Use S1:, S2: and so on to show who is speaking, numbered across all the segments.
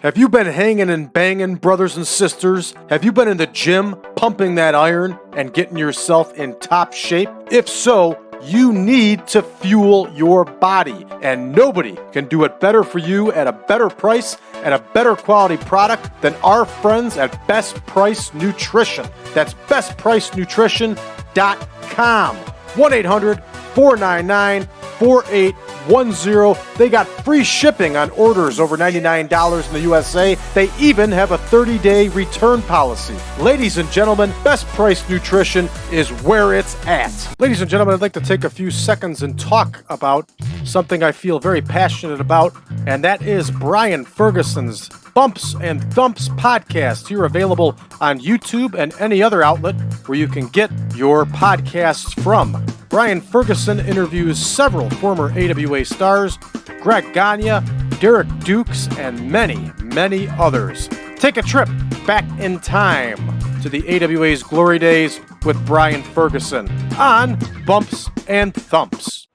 S1: Have you been hanging and banging, brothers and sisters? Have you been in the gym, pumping that iron, and getting yourself in top shape? If so, you need to fuel your body, and nobody can do it better for you at a better price and a better quality product than our friends at Best Price Nutrition. That's bestpricenutrition.com. 1-800-499-4810. They got free shipping on orders over $99 in the USA. They even have a 30-day return policy. Ladies and gentlemen, Best Price Nutrition is where it's at. Ladies and gentlemen, I'd like to take a few seconds and talk about something I feel very passionate about, and that is Brian Ferguson's Bumps and Thumps podcast, here available on YouTube and any other outlet where you can get your podcasts from. Brian Ferguson interviews several former AWA stars, Greg Gagne, Derek Dukes, and many, many others. Take a trip back in time to the AWA's glory days with Brian Ferguson on Bumps and Thumps.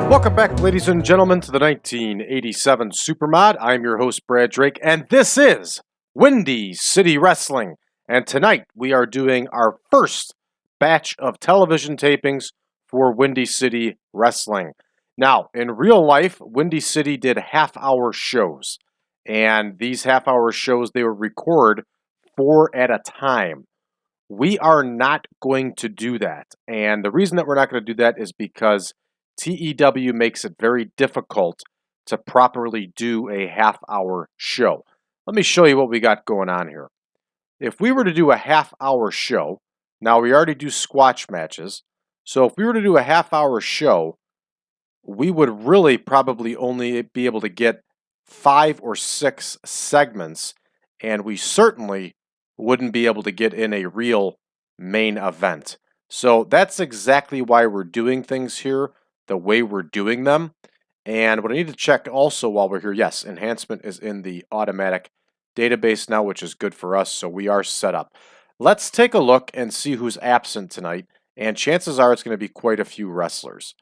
S1: Welcome back, ladies and gentlemen, to the 1987 Supermod. I'm your host, Brad Drake, and this is Windy City Wrestling. And tonight, we are doing our first batch of television tapings for Windy City Wrestling. Now, in real life, Windy City did half-hour shows. And these half-hour shows, they would record 4 at a time. We are not going to do that. And the reason that we're not going to do that is because TEW makes it very difficult to properly do a half-hour show. Let me show you what we got going on here. If we were to do a half-hour show, now we already do squash matches, so if we were to do a half-hour show, we would really probably only be able to get 5 or 6 segments, and we certainly wouldn't be able to get in a real main event. So that's exactly why we're doing things here the way we're doing them. And what I need to check also while we're here, yes, enhancement is in the automatic database now, which is good for us, so we are set up. Let's take a look and see who's absent tonight, and chances are it's going to be quite a few wrestlers.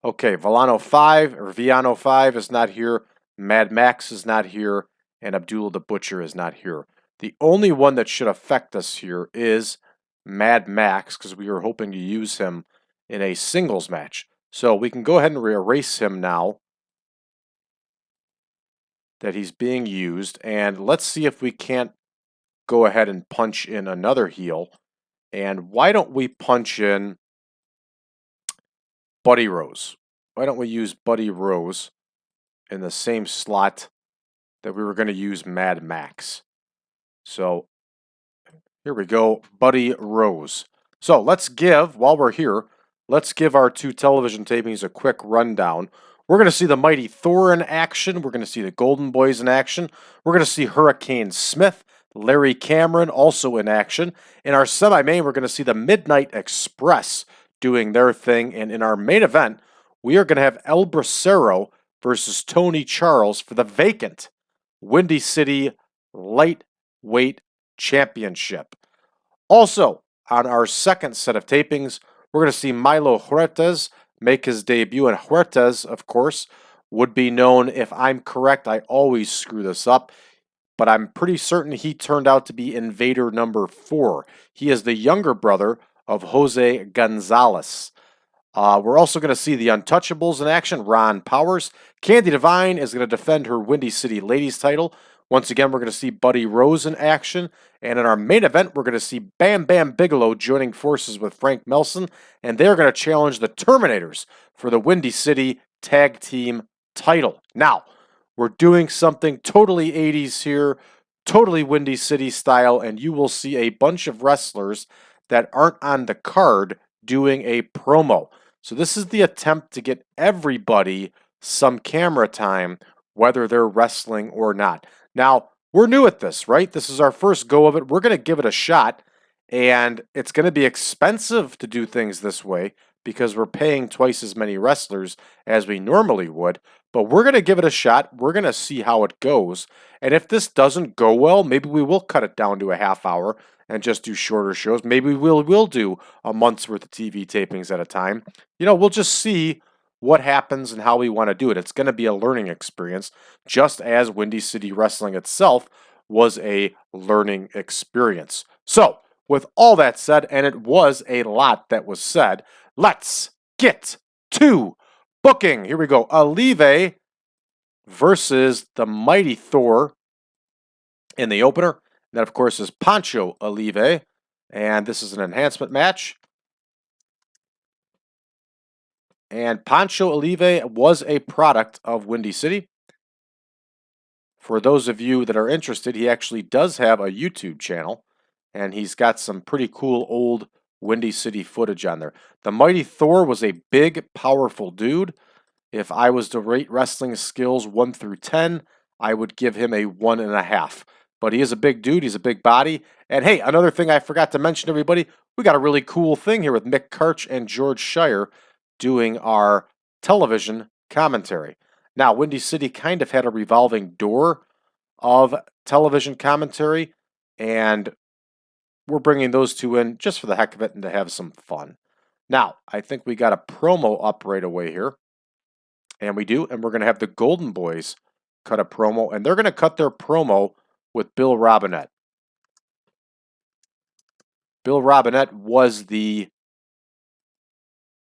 S1: Okay, Viano 5 is not here, Mad Max is not here, and Abdullah the Butcher is not here. The only one that should affect us here is Mad Max, because we were hoping to use him in a singles match. So we can go ahead and erase him now that he's being used. And let's see if we can't go ahead and punch in another heel. And why don't we punch in Buddy Rose? Why don't we use Buddy Rose in the same slot that we were going to use Mad Max? So here we go, Buddy Rose. So let's give, while we're here, let's give our 2 television tapings a quick rundown. We're going to see the Mighty Thor in action. We're going to see the Golden Boys in action. We're going to see Hurricane Smith, Larry Cameron also in action. In our semi-main, we're going to see the Midnight Express doing their thing. And in our main event, we are going to have El Bracero versus Tony Charles for the vacant Windy City Lightweight Championship. Also, on our second set of tapings, we're going to see Maelo Huertas make his debut, and Huertas, of course, would be known, if I'm correct, I always screw this up, but I'm pretty certain he turned out to be Invader number 4. He is the younger brother of Jose Gonzalez. We're also going to see the Untouchables in action, Ron Powers. Candi Devine is going to defend her Windy City Ladies title. Once again, we're going to see Buddy Rose in action. And in our main event, we're going to see Bam Bam Bigelow joining forces with Frank Melson. And they're going to challenge the Terminators for the Windy City Tag Team title. Now, we're doing something totally 80s here, totally Windy City style. And you will see a bunch of wrestlers that aren't on the card doing a promo. So this is the attempt to get everybody some camera time, whether they're wrestling or not. Now, we're new at this, right? This is our first go of it. We're going to give it a shot, and it's going to be expensive to do things this way because we're paying twice as many wrestlers as we normally would. But we're going to give it a shot. We're going to see how it goes. And if this doesn't go well, maybe we will cut it down to a half hour and just do shorter shows. Maybe we'll do a month's worth of TV tapings at a time. We'll just see what happens and how we want to do it. It's going to be a learning experience, just as Windy City Wrestling itself was a learning experience. So, with all that said, and it was a lot that was said, let's get to booking. Here we go. Oliva versus the mighty Thor in the opener. That, of course, is Pancho Oliva, and this is an enhancement match. And Pancho Oliva was a product of Windy City. For those of you that are interested, he actually does have a YouTube channel, and he's got some pretty cool old Windy City footage on there. The mighty Thor was a big, powerful dude. If I was to rate wrestling skills 1 through 10, I would give him a 1.5. But he is a big dude. He's a big body. And hey, another thing I forgot to mention, everybody, we got a really cool thing here with Mick Karch and George Shire doing our television commentary. Now, Windy City kind of had a revolving door of television commentary, and we're bringing those two in just for the heck of it and to have some fun. Now, I think we got a promo up right away here. And we do, and we're going to have the Golden Boys cut a promo, and they're going to cut their promo with Bill Robinette. Bill Robinette was the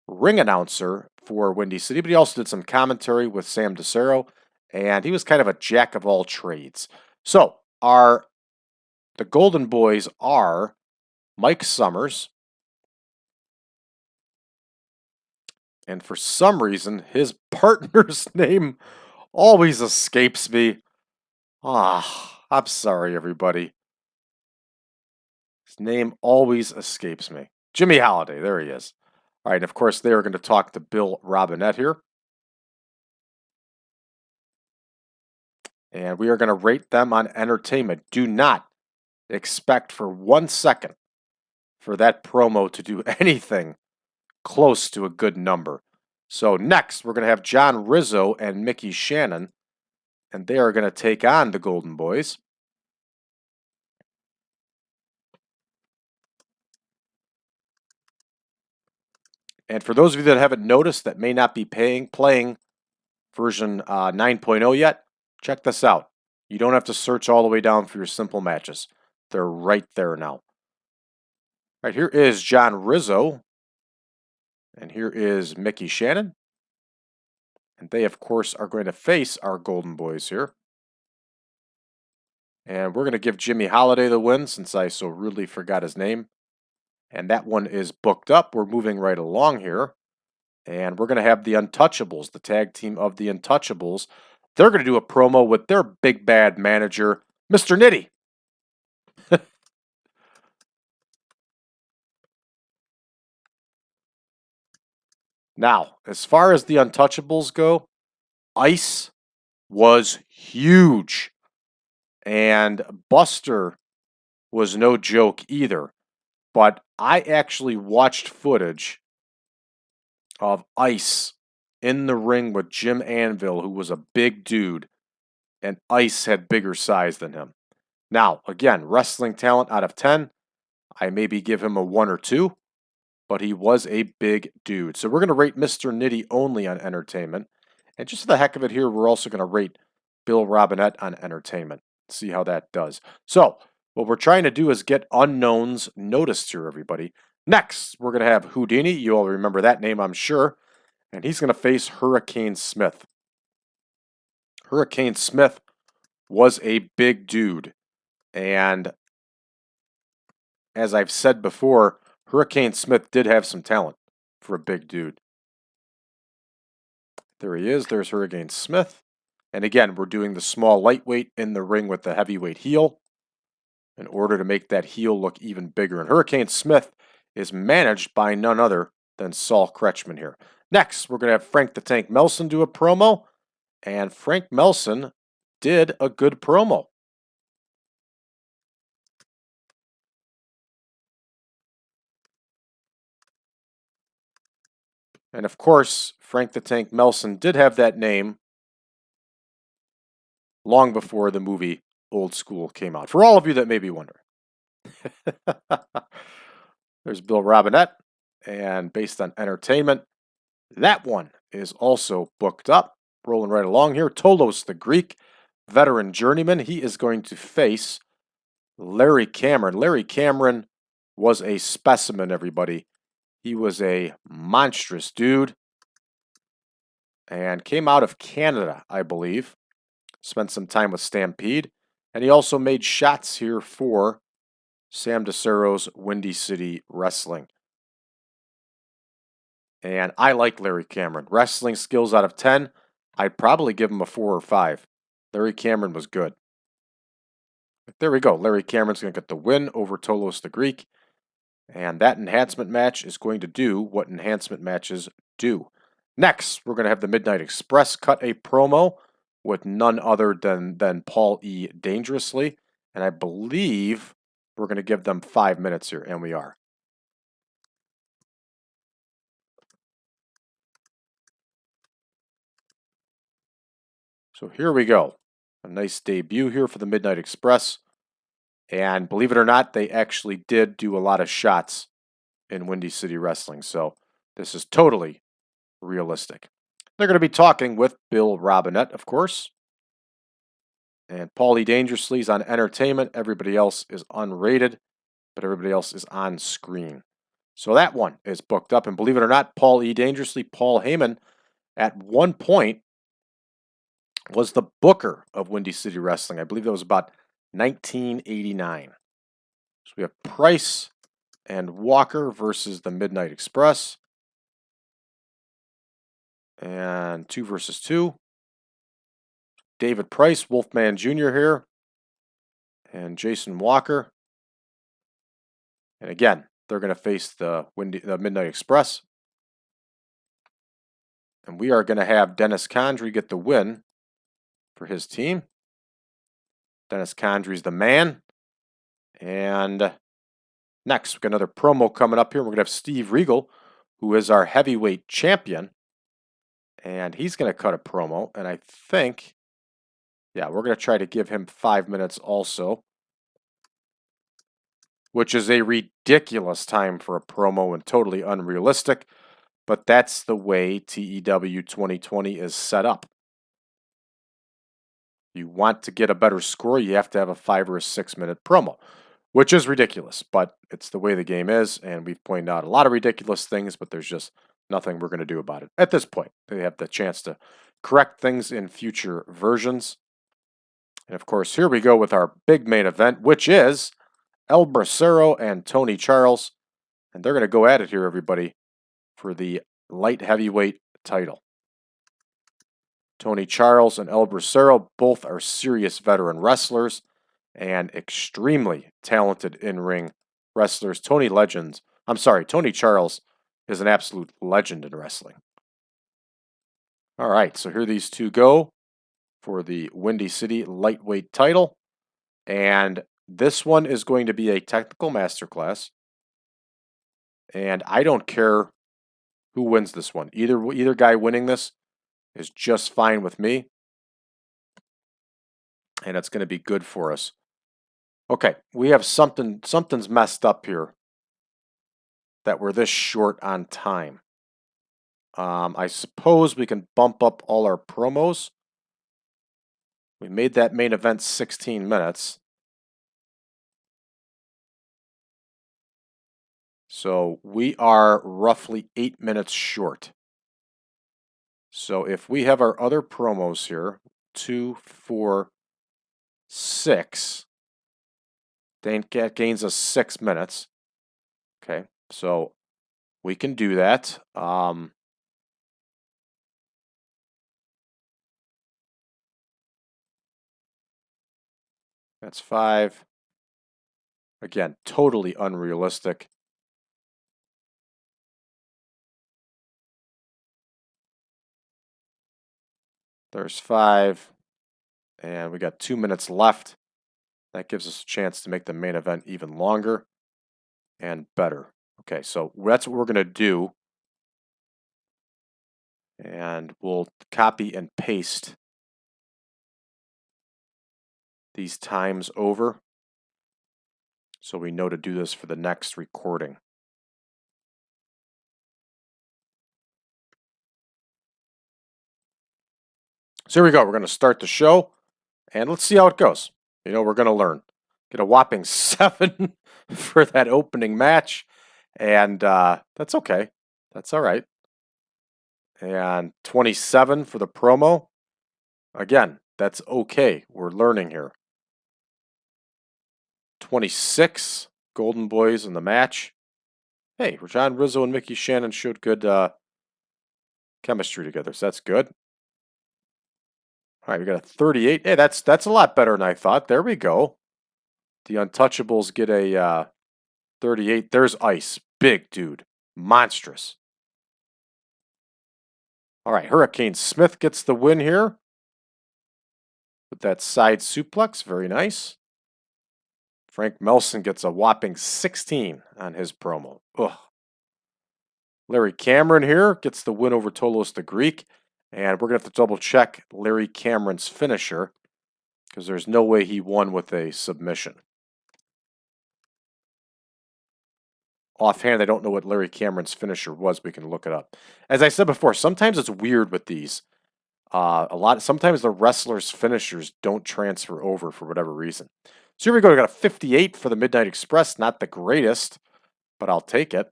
S1: ring announcer for Windy City, but he also did some commentary with Sam Bracero, and he was kind of a jack of all trades. So, the Golden Boys are Mike Summers, and for some reason, his partner's name always escapes me. I'm sorry, everybody. His name always escapes me. Jimmy Holiday, there he is. All right, and of course, they are going to talk to Bill Robinette here. And we are going to rate them on entertainment. Do not expect for 1 second for that promo to do anything close to a good number. So next, we're going to have John Rizzo and Mickey Shannon, and they are going to take on the Golden Boys. And for those of you that haven't noticed that may not be playing version 9.0 yet, check this out. You don't have to search all the way down for your simple matches. They're right there now. Right, here is John Rizzo. And here is Mickey Shannon. And they, of course, are going to face our Golden Boys here. And we're going to give Jimmy Holiday the win since I so rudely forgot his name. And that one is booked up. We're moving right along here. And we're going to have the Untouchables, the tag team of the Untouchables. They're going to do a promo with their big bad manager, Mr. Nitty. Now, as far as the Untouchables go, Ice was huge. And Buster was no joke either. But I actually watched footage of Ice in the ring with Jim Anvil, who was a big dude, and Ice had bigger size than him. Now, again, wrestling talent out of 10, I maybe give him a 1 or 2, but he was a big dude. So we're going to rate Mr. Nitty only on entertainment. And just for the heck of it here, we're also going to rate Bill Robinette on entertainment. See how that does. So, what we're trying to do is get unknowns noticed here, everybody. Next, we're going to have Houdini. You all remember that name, I'm sure. And he's going to face Hurricane Smith. Hurricane Smith was a big dude. And as I've said before, Hurricane Smith did have some talent for a big dude. There he is. There's Hurricane Smith. And again, we're doing the small lightweight in the ring with the heavyweight heel in order to make that heel look even bigger. And Hurricane Smith is managed by none other than Saul Kretschmann here. Next, we're going to have Frank the Tank Melson do a promo. And Frank Melson did a good promo. And of course, Frank the Tank Melson did have that name long before the movie Old School came out. For all of you that may be wondering. There's Bill Robinette. And based on entertainment, that one is also booked up. Rolling right along here. Tolos the Greek, veteran journeyman. He is going to face Larry Cameron. Larry Cameron was a specimen, everybody. He was a monstrous dude and came out of Canada, I believe. Spent some time with Stampede. And he also made shots here for Sam DeCero's Windy City Wrestling. And I like Larry Cameron. Wrestling skills out of 10, I'd probably give him a 4 or 5. Larry Cameron was good. But there we go. Larry Cameron's going to get the win over Tolos the Greek. And that enhancement match is going to do what enhancement matches do. Next, we're going to have the Midnight Express cut a promo with none other than Paul E. Dangerously. And I believe we're going to give them 5 minutes here, and we are. So here we go. A nice debut here for the Midnight Express. And believe it or not, they actually did do a lot of shots in Windy City Wrestling. So this is totally realistic. They're going to be talking with Bill Robinette, of course. And Paulie Dangerously is on entertainment. Everybody else is unrated, but everybody else is on screen. So that one is booked up. And believe it or not, Paul E. Dangerously, Paul Heyman, at one point was the booker of Windy City Wrestling. I believe that was about 1989. So we have Price and Walker versus the Midnight Express. And 2 versus 2. David Price, Wolfman Jr. here. And Jason Walker. And again, they're going to face the Midnight Express. And we are going to have Dennis Condrey get the win for his team. Dennis Condrey's the man. And next, we've got another promo coming up here. We're going to have Steve Regal, who is our heavyweight champion. And he's going to cut a promo. And I think, yeah, we're going to try to give him 5 minutes also, which is a ridiculous time for a promo and totally unrealistic. But that's the way TEW 2020 is set up. You want to get a better score, you have to have a 5 or a 6 minute promo, which is ridiculous, but it's the way the game is, and we've pointed out a lot of ridiculous things, but there's just nothing we're going to do about it at this point. They have the chance to correct things in future versions. And of course, here we go with our big main event, which is El Bracero and Tony Charles, and they're going to go at it here, everybody, for the light heavyweight title. Tony Charles and El Bracero both are serious veteran wrestlers and extremely talented in-ring wrestlers. Tony Charles is an absolute legend in wrestling. All right, so here these two go for the Windy City lightweight title. And this one is going to be a technical masterclass. And I don't care who wins this one. Either guy winning this is just fine with me. And it's going to be good for us. Okay, we have something's messed up here that we're this short on time. I suppose we can bump up all our promos. We made that main event 16 minutes. So we are roughly 8 minutes short. So if we have our other promos here, 2, 4, 6, that gains us 6 minutes. Okay, so we can do that. That's 5. Again, totally unrealistic. There's 5. And we got 2 minutes left. That gives us a chance to make the main event even longer and better. Okay, so that's what we're going to do. And we'll copy and paste these times over so we know to do this for the next recording. So here we go. We're going to start the show, and let's see how it goes. You know, we're going to learn. Get a whopping 7 for that opening match, and that's okay. That's all right. And 27 for the promo. Again, that's okay. We're learning here. 26 Golden Boys in the match. Hey, John Rizzo and Mickey Shannon showed good chemistry together, so that's good. All right, we got a 38. Hey, that's a lot better than I thought. There we go. The Untouchables get a 38. There's Ice. Big dude. Monstrous. All right, Hurricane Smith gets the win here with that side suplex. Very nice. Frank Melson gets a whopping 16 on his promo. Ugh. Larry Cameron here gets the win over Tolos the Greek. And we're going to have to double check Larry Cameron's finisher because there's no way he won with a submission. Offhand, I don't know what Larry Cameron's finisher was. We can look it up. As I said before, sometimes it's weird with these. Sometimes the wrestlers' finishers don't transfer over for whatever reason. So here we go. We got a 58 for the Midnight Express. Not the greatest, but I'll take it.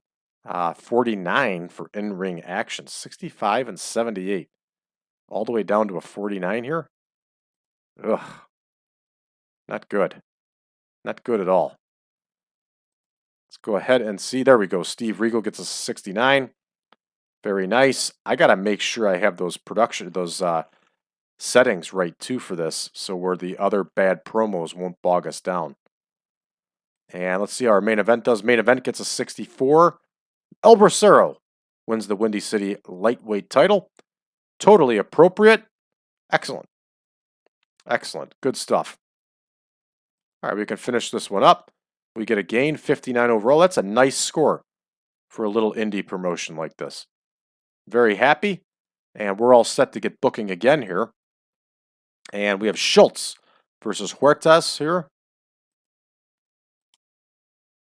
S1: 49 for in-ring action. 65 and 78. All the way down to a 49 here. Ugh. Not good. Not good at all. Let's go ahead and see. There we go. Steve Regal gets a 69. Very nice. I got to make sure I have those settings right too for this, so where the other bad promos won't bog us down. And let's see how our main event does. Main event gets a 64. El Bracero wins the Windy City lightweight title. Totally appropriate. Excellent. Excellent. Good stuff. All right, we can finish this one up. We get a gain, 59 overall. That's a nice score for a little indie promotion like this. Very happy. And we're all set to get booking again here. And we have Schultz versus Huertas here.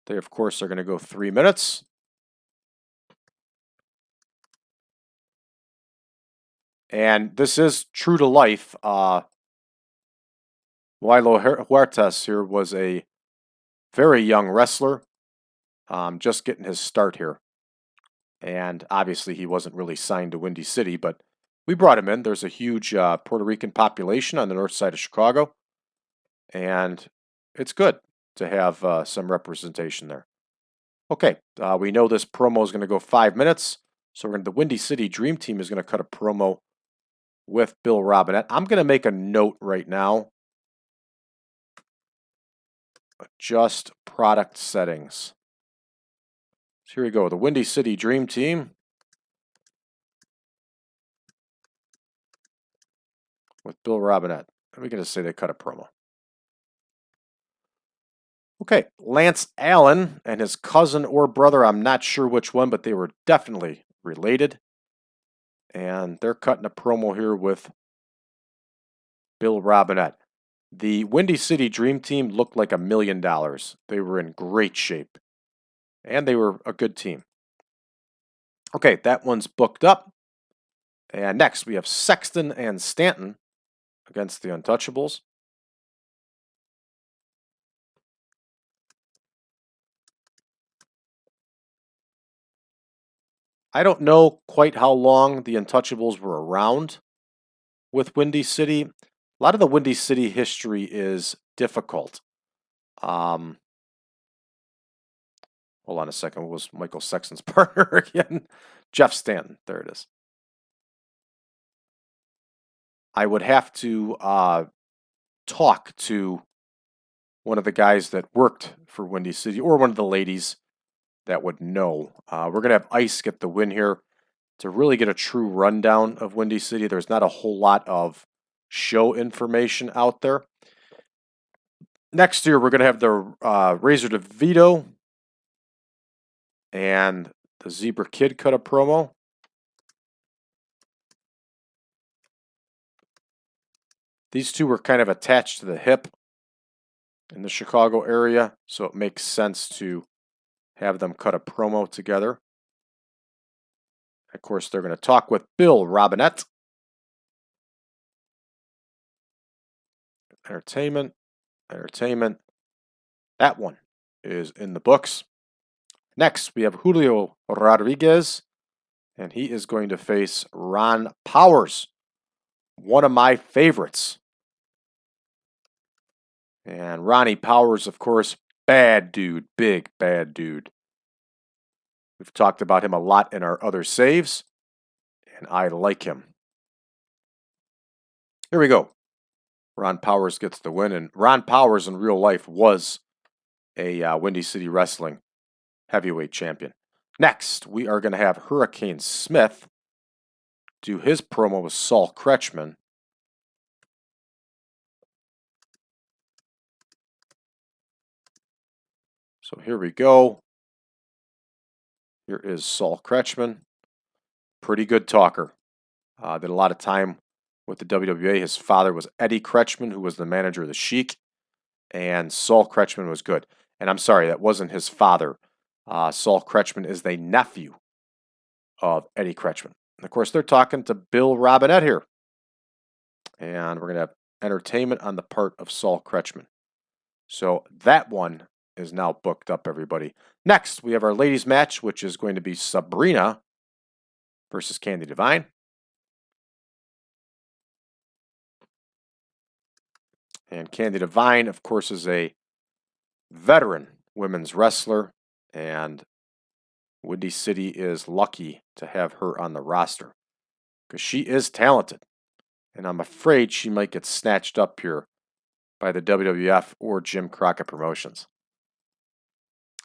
S1: They, of course, are going to go 3 minutes. And this is true to life. Maelo Huertas here was a very young wrestler, just getting his start here. And obviously he wasn't really signed to Windy City, but we brought him in. There's a huge Puerto Rican population on the north side of Chicago. And it's good to have some representation there. Okay, we know this promo is going to go 5 minutes. So the Windy City Dream Team is going to cut a promo with Bill Robinette. I'm going to make a note right now. Adjust product settings. So here we go. The Windy City Dream Team with Bill Robinette. We're going to say they cut a promo. Okay, Lance Allen and his cousin or brother, I'm not sure which one, but they were definitely related. And they're cutting a promo here with Bill Robinette. The Windy City Dream Team looked like $1 million. They were in great shape. And they were a good team. Okay, that one's booked up. And next we have Sexton and Stanton against the Untouchables. I don't know quite how long the Untouchables were around with Windy City. A lot of the Windy City history is difficult. Hold on a second. What was Michael Sexton's partner again? Jeff Stanton. There it is. I would have to talk to one of the guys that worked for Windy City or one of the ladies that would know. We're going to have Ice get the win here to really get a true rundown of Windy City. There's not a whole lot of show information out there. Next year, we're going to have the Razor DeVito and the Zebra Kid cut a promo. These two were kind of attached to the hip in the Chicago area, so it makes sense to have them cut a promo together. Of course, they're going to talk with Bill Robinette. Entertainment, entertainment. That one is in the books. Next, we have Julio Rodriguez, and he is going to face Ron Powers, one of my favorites. And Ronnie Powers, of course, bad dude, big bad dude. We've talked about him a lot in our other saves, and I like him. Here we go. Ron Powers gets the win, and Ron Powers in real life was a Windy City Wrestling heavyweight champion. Next, we are going to have Hurricane Smith do his promo with Saul Kretschmann. So here we go. Here is Saul Kretschmann. Pretty good talker. Did a lot of time with the WWA. His father was Eddie Kretschmann, who was the manager of the Sheik. And Saul Kretschmann was good. And I'm sorry, that wasn't his father. Saul Kretschmann is the nephew of Eddie Kretschmann. And of course, they're talking to Bill Robinette here. And we're going to have entertainment on the part of Saul Kretschmann. So that one is now booked up, everybody. Next, we have our ladies match, which is going to be Sabrina versus Candi Devine. And Candi Devine, of course, is a veteran women's wrestler, and Windy City is lucky to have her on the roster because she is talented. And I'm afraid she might get snatched up here by the WWF or Jim Crockett Promotions.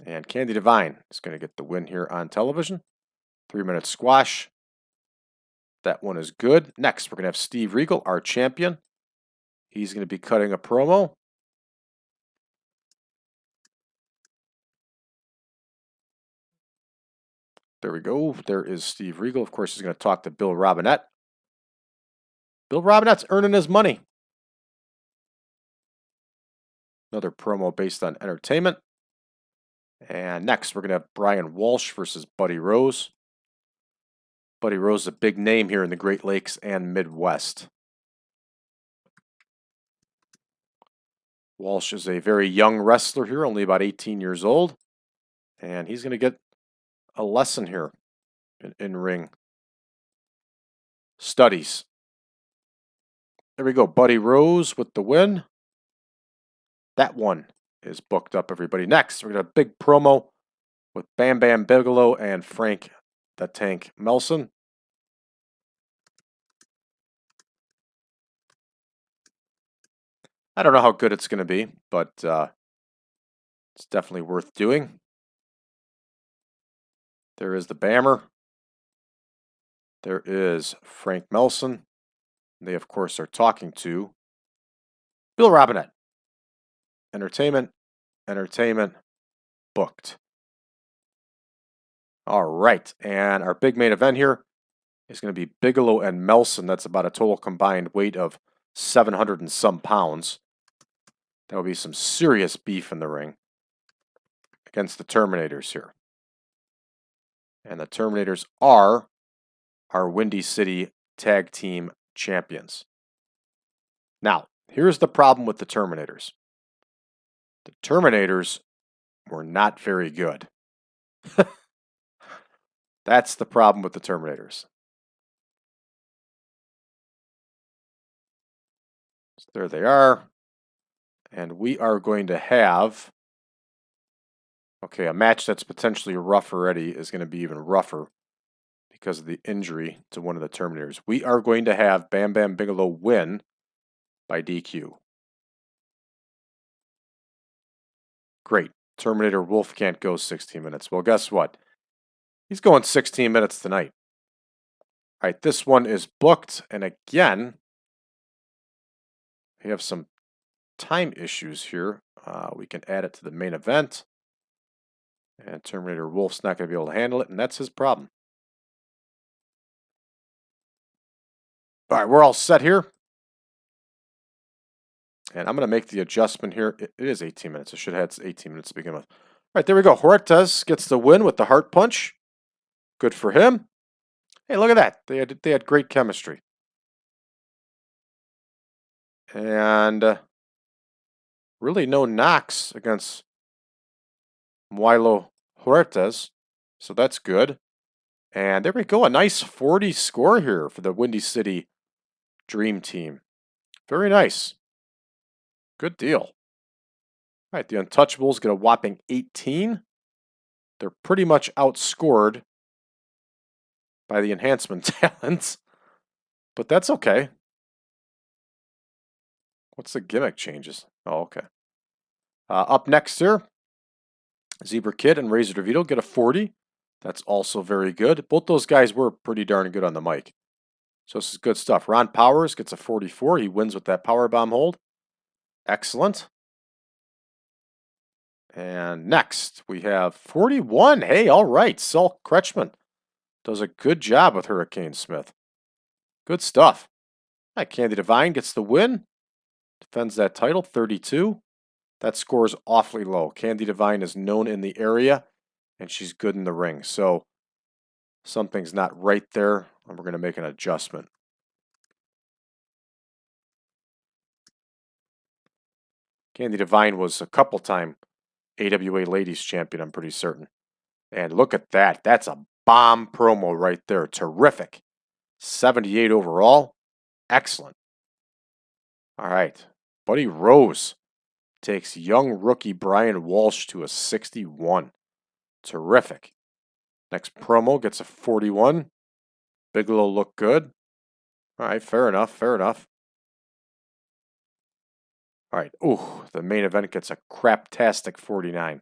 S1: And Candi Devine is going to get the win here on television. 3-minute squash. That one is good. Next, we're going to have Steve Regal, our champion. He's going to be cutting a promo. There we go. There is Steve Regal. Of course, he's going to talk to Bill Robinette. Bill Robinette's earning his money. Another promo based on entertainment. And next, we're going to have Brian Walsh versus Buddy Rose. Buddy Rose is a big name here in the Great Lakes and Midwest. Walsh is a very young wrestler here, only about 18 years old. And he's going to get a lesson here in ring studies. There we go. Buddy Rose with the win. That one is booked up, everybody. Next, we're going to have a big promo with Bam Bam Bigelow and Frank the Tank Melson. I don't know how good it's going to be, but it's definitely worth doing. There is the Bammer. There is Frank Melson. They, of course, are talking to Bill Robinette. Entertainment, entertainment, booked. All right, and our big main event here is going to be Bigelow and Melson. That's about a total combined weight of 700 and some pounds. That will be some serious beef in the ring against the Terminators here. And the Terminators are our Windy City Tag Team Champions. Now, here's the problem with the Terminators. The Terminators were not very good. That's the problem with the Terminators. So there they are. And we are going to have, okay, a match that's potentially rough already is going to be even rougher because of the injury to one of the Terminators. We are going to have Bam Bam Bigelow win by DQ. Great. Terminator Wolf can't go 16 minutes. Well, guess what? He's going 16 minutes tonight. All right, this one is booked. And again, we have some time issues here. We can add it to the main event. And Terminator Wolf's not going to be able to handle it, and that's his problem. All right, we're all set here. And I'm going to make the adjustment here. It is 18 minutes. I should have had 18 minutes to begin with. All right, there we go. Huertas gets the win with the heart punch. Good for him. Hey, look at that. They had great chemistry. And really no knocks against Maelo Huertas. So that's good. And there we go. A nice 40 score here for the Windy City Dream Team. Very nice. Good deal. All right, the Untouchables get a whopping 18. They're pretty much outscored by the enhancement talents, but that's okay. What's the gimmick changes? Oh, okay. Up next here, Zebra Kid and Razor DeVito get a 40. That's also very good. Both those guys were pretty darn good on the mic. So this is good stuff. Ron Powers gets a 44. He wins with that powerbomb hold. Excellent. And next, we have 41. Hey, all right. Saul Kretschmann does a good job with Hurricane Smith. Good stuff. All right, Candi Devine gets the win. Defends that title, 32. That score is awfully low. Candi Devine is known in the area, and she's good in the ring. So something's not right there, and we're going to make an adjustment. Candi Devine was a couple-time AWA Ladies Champion, I'm pretty certain. And look at that. That's a bomb promo right there. Terrific. 78 overall. Excellent. All right. Buddy Rose takes young rookie Brian Walsh to a 61. Terrific. Next promo gets a 41. Bigelow looked good. All right, fair enough, fair enough. All right, ooh, the main event gets a craptastic 49.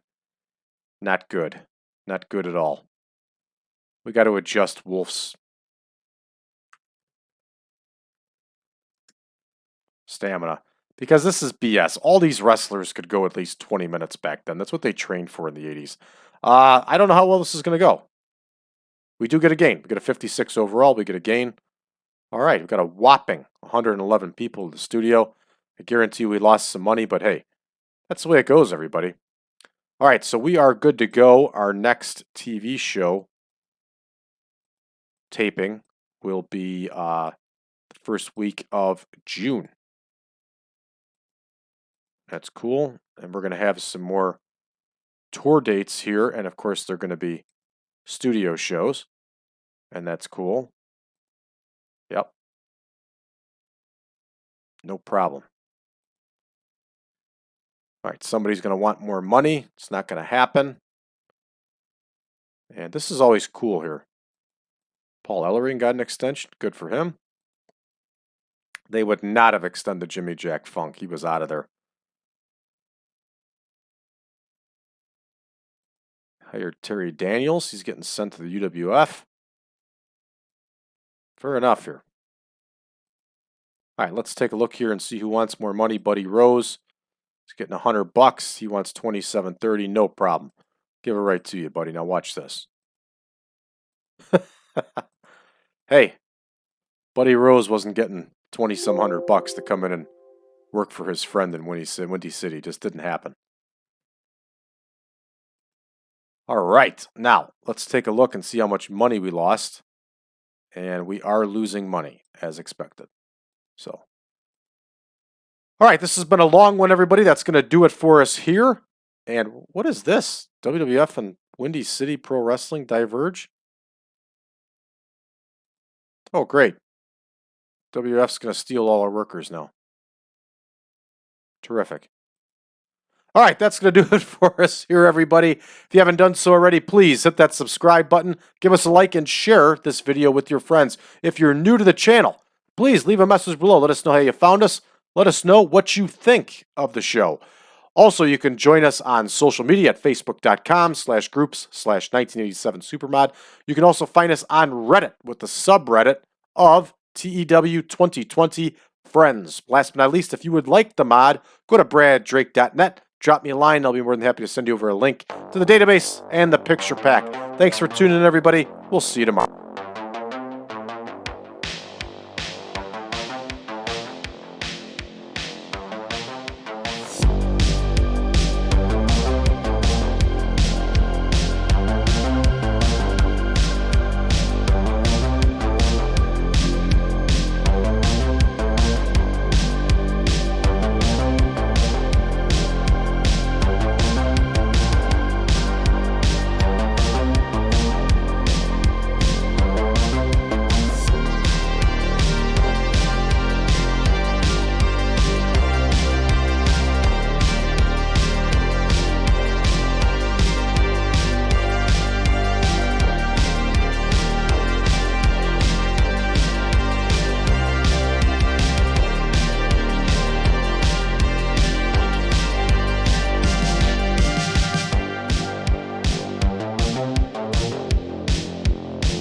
S1: Not good. Not good at all. We got to adjust Wolf's stamina. Because this is BS. All these wrestlers could go at least 20 minutes back then. That's what they trained for in the 80s. I don't know how well this is going to go. We do get a gain. We get a 56 overall. We get a gain. All right, we've got a whopping 111 people in the studio. I guarantee we lost some money, but hey, that's the way it goes, everybody. All right, so we are good to go. Our next TV show taping will be the first week of June. That's cool. And we're going to have some more tour dates here. And of course, they're going to be studio shows. And that's cool. Yep. No problem. All right, somebody's going to want more money. It's not going to happen. And this is always cool here. Paul Ellering got an extension. Good for him. They would not have extended Jimmy Jack Funk. He was out of there. Hired Terry Daniels. He's getting sent to the UWF. Fair enough here. All right, let's take a look here and see who wants more money. Buddy Rose. He's getting $100. He wants $27.30. No problem. Give it right to you, buddy. Now watch this. Hey, Buddy Rose wasn't getting $20-some hundred to come in and work for his friend in Windy City. Just didn't happen. All right, now let's take a look and see how much money we lost. And we are losing money, as expected. So, all right, this has been a long one, everybody. That's going to do it for us here. And what is this? WWF and Windy City Pro Wrestling diverge? Oh, great. WWF's going to steal all our workers now. Terrific. All right, that's going to do it for us here, everybody. If you haven't done so already, please hit that subscribe button, give us a like, and share this video with your friends. If you're new to the channel, please leave a message below. Let us know how you found us. Let us know what you think of the show. Also, you can join us on social media at facebook.com/groups/1987supermod. You can also find us on Reddit with the subreddit of TEW 2020 Friends. Last but not least, if you would like the mod, go to braddrake.net. Drop me a line. I'll be more than happy to send you over a link to the database and the picture pack. Thanks for tuning in, everybody. We'll see you tomorrow.